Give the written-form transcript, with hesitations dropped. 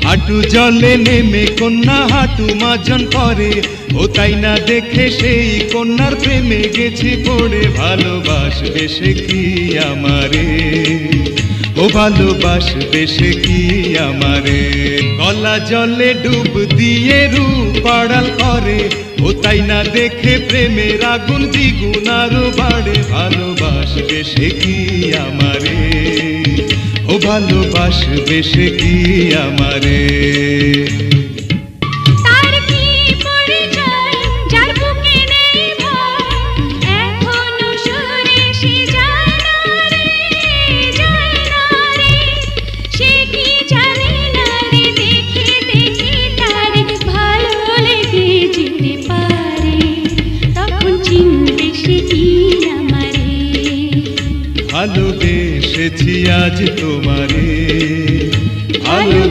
হাঁটু জলে নেমে কন্যা হাঁটু মাজন করে, ও তাই না দেখে সেই কন্যার প্রেমে গেছি পড়ে। ভালোবাসবে সে কি আমারে, ও ভালোবাসবে সে কি আমারে। গলা জলে ডুব দিয়ে রূপ আড়াল করে, ও তাই না দেখে প্রেমের আগুন দ্বিগুণ আরো বাড়ে। ভালোবাসবে সে কি আমারে, ও ভালোবাসবে সে কি আমারে। ভালোবেসেছি আজ তোমারে, ভালো